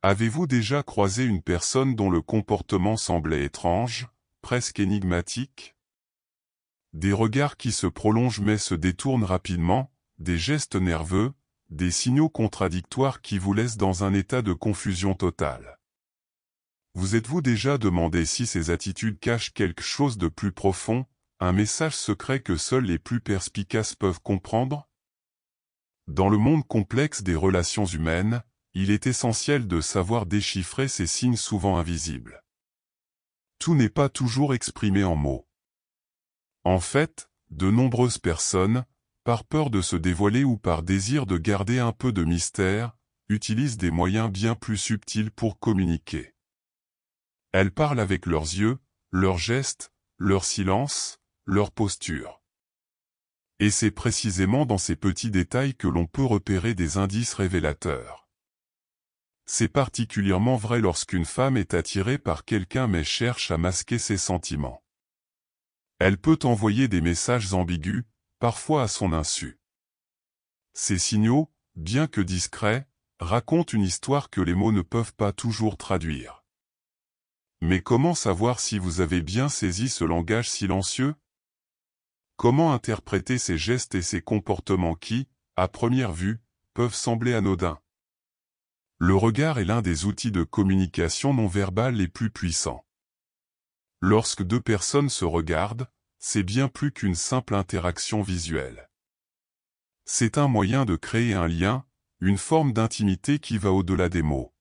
Avez-vous déjà croisé une personne dont le comportement semblait étrange, presque énigmatique? Des regards qui se prolongent mais se détournent rapidement, des gestes nerveux, des signaux contradictoires qui vous laissent dans un état de confusion totale. Vous êtes-vous déjà demandé si ces attitudes cachent quelque chose de plus profond, un message secret que seuls les plus perspicaces peuvent comprendre? Dans le monde complexe des relations humaines, il est essentiel de savoir déchiffrer ces signes souvent invisibles. Tout n'est pas toujours exprimé en mots. En fait, de nombreuses personnes, par peur de se dévoiler ou par désir de garder un peu de mystère, utilisent des moyens bien plus subtils pour communiquer. Elles parlent avec leurs yeux, leurs gestes, leur silence, leur posture. Et c'est précisément dans ces petits détails que l'on peut repérer des indices révélateurs. C'est particulièrement vrai lorsqu'une femme est attirée par quelqu'un mais cherche à masquer ses sentiments. Elle peut envoyer des messages ambigus, parfois à son insu. Ces signaux, bien que discrets, racontent une histoire que les mots ne peuvent pas toujours traduire. Mais comment savoir si vous avez bien saisi ce langage silencieux? Comment interpréter ces gestes et ces comportements qui, à première vue, peuvent sembler anodins? Le regard est l'un des outils de communication non verbale les plus puissants. Lorsque deux personnes se regardent, c'est bien plus qu'une simple interaction visuelle. C'est un moyen de créer un lien, une forme d'intimité qui va au-delà des mots.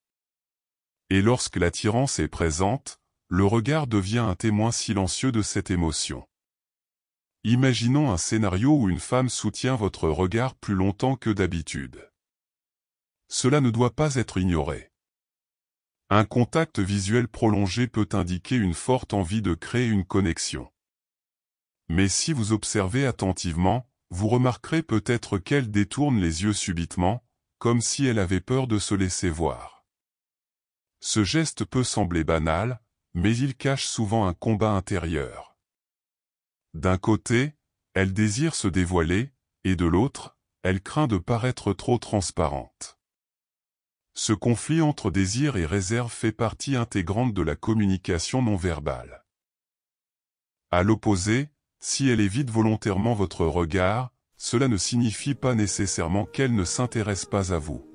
Et lorsque l'attirance est présente, le regard devient un témoin silencieux de cette émotion. Imaginons un scénario où une femme soutient votre regard plus longtemps que d'habitude. Cela ne doit pas être ignoré. Un contact visuel prolongé peut indiquer une forte envie de créer une connexion. Mais si vous observez attentivement, vous remarquerez peut-être qu'elle détourne les yeux subitement, comme si elle avait peur de se laisser voir. Ce geste peut sembler banal, mais il cache souvent un combat intérieur. D'un côté, elle désire se dévoiler, et de l'autre, elle craint de paraître trop transparente. Ce conflit entre désir et réserve fait partie intégrante de la communication non verbale. À l'opposé, si elle évite volontairement votre regard, cela ne signifie pas nécessairement qu'elle ne s'intéresse pas à vous.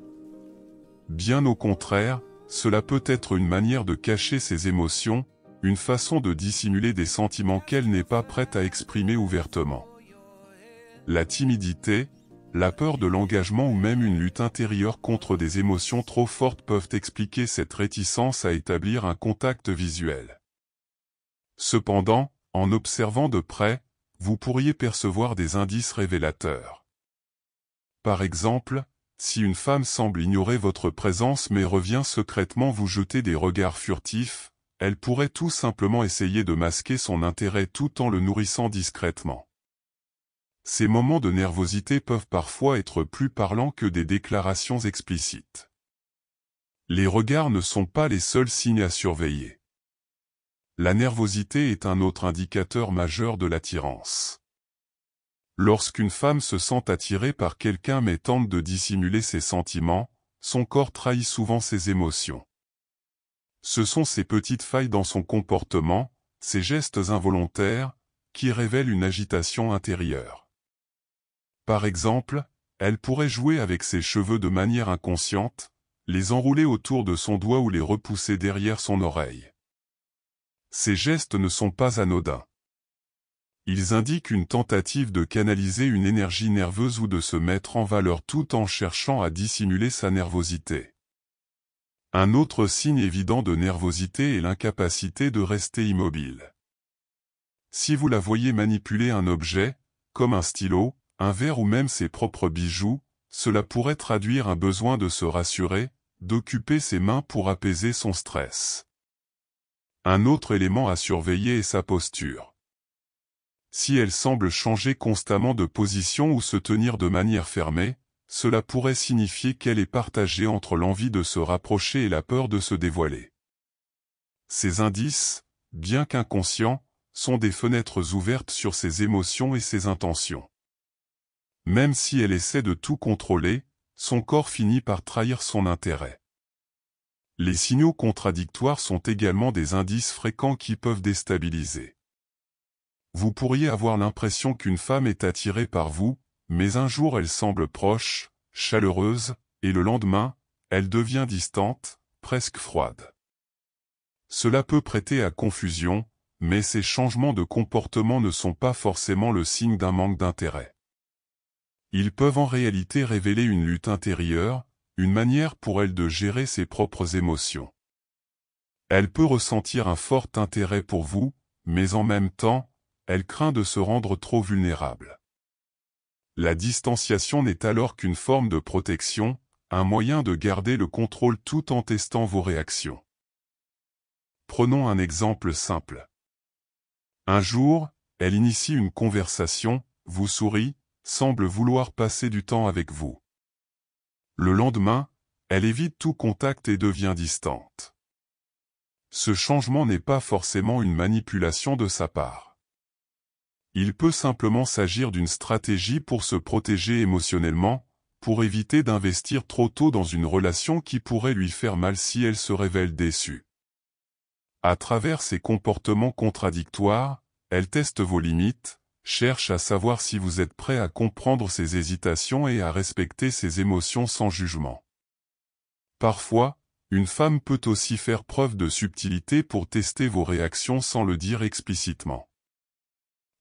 Bien au contraire, cela peut être une manière de cacher ses émotions, une façon de dissimuler des sentiments qu'elle n'est pas prête à exprimer ouvertement. La timidité, la peur de l'engagement ou même une lutte intérieure contre des émotions trop fortes peuvent expliquer cette réticence à établir un contact visuel. Cependant, en observant de près, vous pourriez percevoir des indices révélateurs. Par exemple, si une femme semble ignorer votre présence mais revient secrètement vous jeter des regards furtifs, elle pourrait tout simplement essayer de masquer son intérêt tout en le nourrissant discrètement. Ces moments de nervosité peuvent parfois être plus parlants que des déclarations explicites. Les regards ne sont pas les seuls signes à surveiller. La nervosité est un autre indicateur majeur de l'attirance. Lorsqu'une femme se sent attirée par quelqu'un mais tente de dissimuler ses sentiments, son corps trahit souvent ses émotions. Ce sont ces petites failles dans son comportement, ces gestes involontaires, qui révèlent une agitation intérieure. Par exemple, elle pourrait jouer avec ses cheveux de manière inconsciente, les enrouler autour de son doigt ou les repousser derrière son oreille. Ces gestes ne sont pas anodins. Ils indiquent une tentative de canaliser une énergie nerveuse ou de se mettre en valeur tout en cherchant à dissimuler sa nervosité. Un autre signe évident de nervosité est l'incapacité de rester immobile. Si vous la voyez manipuler un objet, comme un stylo, un verre ou même ses propres bijoux, cela pourrait traduire un besoin de se rassurer, d'occuper ses mains pour apaiser son stress. Un autre élément à surveiller est sa posture. Si elle semble changer constamment de position ou se tenir de manière fermée, cela pourrait signifier qu'elle est partagée entre l'envie de se rapprocher et la peur de se dévoiler. Ces indices, bien qu'inconscients, sont des fenêtres ouvertes sur ses émotions et ses intentions. Même si elle essaie de tout contrôler, son corps finit par trahir son intérêt. Les signaux contradictoires sont également des indices fréquents qui peuvent déstabiliser. Vous pourriez avoir l'impression qu'une femme est attirée par vous, mais un jour elle semble proche, chaleureuse, et le lendemain, elle devient distante, presque froide. Cela peut prêter à confusion, mais ces changements de comportement ne sont pas forcément le signe d'un manque d'intérêt. Ils peuvent en réalité révéler une lutte intérieure, une manière pour elle de gérer ses propres émotions. Elle peut ressentir un fort intérêt pour vous, mais en même temps, elle craint de se rendre trop vulnérable. La distanciation n'est alors qu'une forme de protection, un moyen de garder le contrôle tout en testant vos réactions. Prenons un exemple simple. Un jour, elle initie une conversation, vous sourit, semble vouloir passer du temps avec vous. Le lendemain, elle évite tout contact et devient distante. Ce changement n'est pas forcément une manipulation de sa part. Il peut simplement s'agir d'une stratégie pour se protéger émotionnellement, pour éviter d'investir trop tôt dans une relation qui pourrait lui faire mal si elle se révèle déçue. À travers ces comportements contradictoires, elle teste vos limites, cherche à savoir si vous êtes prêt à comprendre ses hésitations et à respecter ses émotions sans jugement. Parfois, une femme peut aussi faire preuve de subtilité pour tester vos réactions sans le dire explicitement.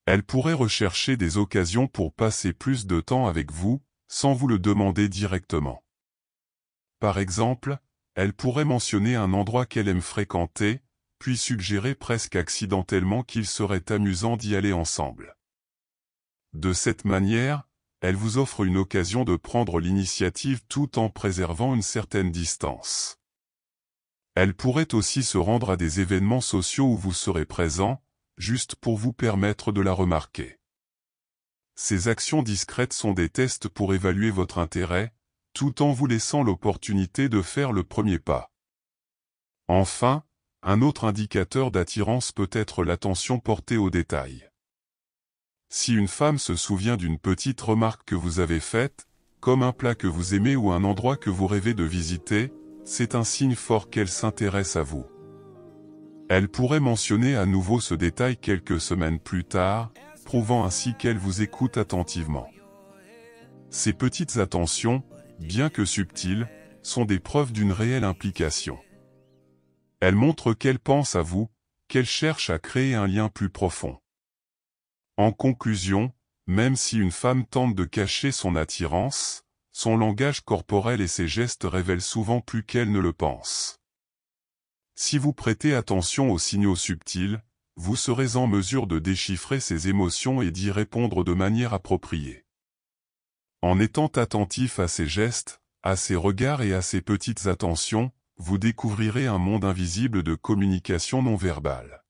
Elle pourrait rechercher des occasions pour passer plus de temps avec vous, sans vous le demander directement. Par exemple, elle pourrait mentionner un endroit qu'elle aime fréquenter, puis suggérer presque accidentellement qu'il serait amusant d'y aller ensemble. De cette manière, elle vous offre une occasion de prendre l'initiative tout en préservant une certaine distance. Elle pourrait aussi se rendre à des événements sociaux où vous serez présent, juste pour vous permettre de la remarquer. Ces actions discrètes sont des tests pour évaluer votre intérêt, tout en vous laissant l'opportunité de faire le premier pas. Enfin, un autre indicateur d'attirance peut être l'attention portée aux détails. Si une femme se souvient d'une petite remarque que vous avez faite, comme un plat que vous aimez ou un endroit que vous rêvez de visiter, c'est un signe fort qu'elle s'intéresse à vous. Elle pourrait mentionner à nouveau ce détail quelques semaines plus tard, prouvant ainsi qu'elle vous écoute attentivement. Ces petites attentions, bien que subtiles, sont des preuves d'une réelle implication. Elles montrent qu'elle pense à vous, qu'elle cherche à créer un lien plus profond. En conclusion, même si une femme tente de cacher son attirance, son langage corporel et ses gestes révèlent souvent plus qu'elle ne le pense. Si vous prêtez attention aux signaux subtils, vous serez en mesure de déchiffrer ses émotions et d'y répondre de manière appropriée. En étant attentif à ses gestes, à ses regards et à ses petites attentions, vous découvrirez un monde invisible de communication non verbale.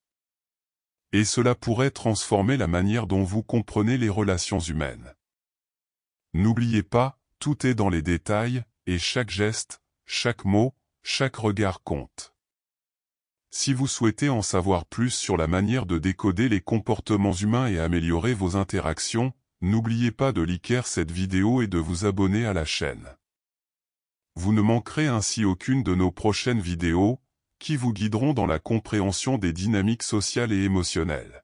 Et cela pourrait transformer la manière dont vous comprenez les relations humaines. N'oubliez pas, tout est dans les détails, et chaque geste, chaque mot, chaque regard compte. Si vous souhaitez en savoir plus sur la manière de décoder les comportements humains et améliorer vos interactions, n'oubliez pas de liker cette vidéo et de vous abonner à la chaîne. Vous ne manquerez ainsi aucune de nos prochaines vidéos, qui vous guideront dans la compréhension des dynamiques sociales et émotionnelles.